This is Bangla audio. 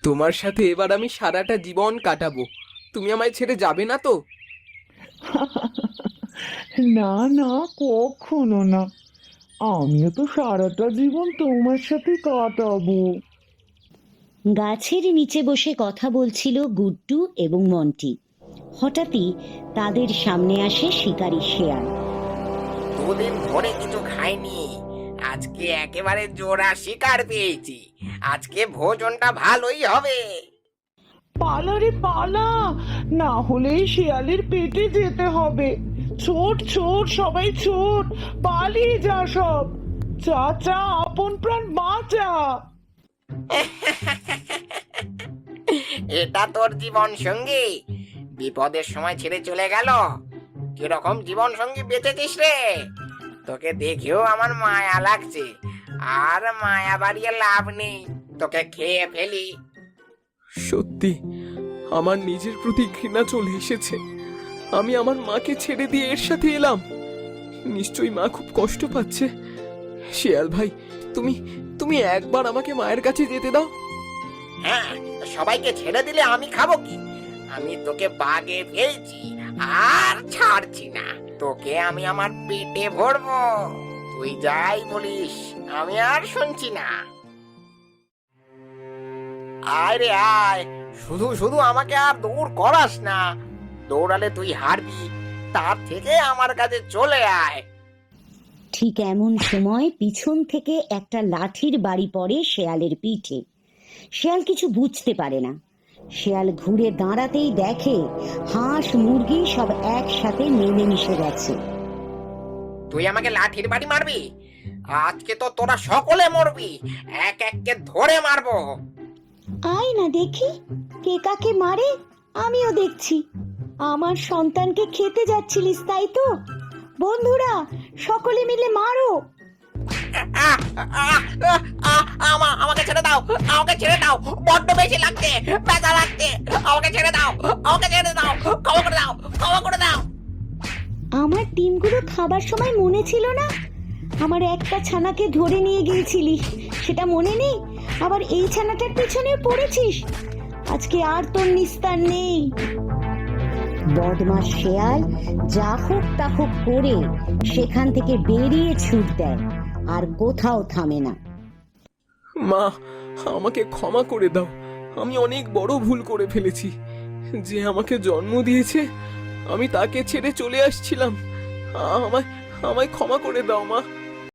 তোমার সাথে এবার আমি সারাটা জীবন কাটাবো। তুমি আমায় ছেড়ে যাবে না তো? না না, কখনো না। আমিও তো সারাটা জীবন তোমার সাথে কাটাবো। গাছের নিচে বসে কথা বলছিল গুড্ডু এবং মন্টি। হঠাৎই তাদের সামনে আসে শিকারী শেয়াল। দুদিন ধরে কিছু খাইনি, আজকে একেবারে জোড়া শিকার পেয়েছি। আজকে ভোজনটা ভালোই হবে। পালা রে পালা, না হলে এই শেয়ালের পেটে যেতে হবে। ছোট ছোট সবাই ছোট, পালিয়ে যা সব। চাচা, আপন প্রাণ বাঁচা। এটা তোর জীবন সঙ্গী, বিপদের সময় ছেড়ে চলে গেল। কিরকম জীবন সঙ্গী বেঁচেছিস রে? তোকে দেখেও আমার মায়া লাগছে, আর মায়া বাড়িয়ে লাভ নেই, তোকে খেয়ে ফেলি। সত্যি আমার নিজের প্রতি ঘৃণা চলে এসেছে। আমি আমার মাকে ছেড়ে দিয়ে এর সাথে এলাম। নিশ্চয়ই মা খুব কষ্ট পাচ্ছে। শিয়াল ভাই, তুমি তুমি একবার আমাকে মায়ের কাছে যেতে দাও। হ্যাঁ, সবাইকে ছেড়ে দিলে আমি খাবো কি? আমি তোকে বাগে ফেলছি, আর ছাড়ছি না। তোকে আমি আমার পেটে ভরবো, তুই যাই বলিস আমি আর শুনছি না। আয় রে আয়, শুধু শুধু আমাকে আর দৌড় করাস না। দৌড়ালে তুই হারবি, তার থেকে আমার কাছে চলে আয়। ঠিক এমন সময় পিছন থেকে একটা লাঠির বাড়ি পড়ে শেয়ালের পিঠে। শেয়াল কিছু বুঝতে পারে না। শেয়াল ঘুরে দাঁড়াতেই দেখে হাঁস মুরগি সব একসাথে মিলেমিশে গেছে। তুই আমাকে লাঠির বাড়ি মারবি? আজকে তো তোরা সকলে মরবি, এক এককে ধরে মারবো। আয় না দেখি কে কাকে মারে, আমিও দেখছি। আমার সন্তানকে খেতে যাচ্ছিলিস তাই তো? বন্ধুরা, সকলে মিলে মারো। আহ, আহ, আহ, আহ, আমাকে ছেড়ে দাও, আমাকে ছেড়ে দাও, বড্ড বেশি লাগছে, ব্যথা লাগছে। আমাকে ছেড়ে দাও, আমাকে ছেড়ে দাও, ক্ষমা করে দাও, ক্ষমা করে দাও। আমার ডিমগুলো খাবার সময় মনে ছিল না? আমার একটা ছানাকে ধরে নিয়ে গিয়েছিলিস, সেটা মনে নেই? আবার এই ছানাটার পেছনে পড়েছিস। আজকে আর তোর নিস্তার নেই। বদমাস শেয়াল যা হোক তা হোক করে সেখান থেকে বেরিয়ে ছুট দেয়, আর কোথাও থামে না। মা, আমাকে ক্ষমা করে দাও। আমি অনেক বড় ভুল করে ফেলেছি। যে আমাকে জন্ম দিয়েছে, আমি তাকে ছেড়ে চলে আসছিলাম। আমায় আমায় ক্ষমা করে দাও মা।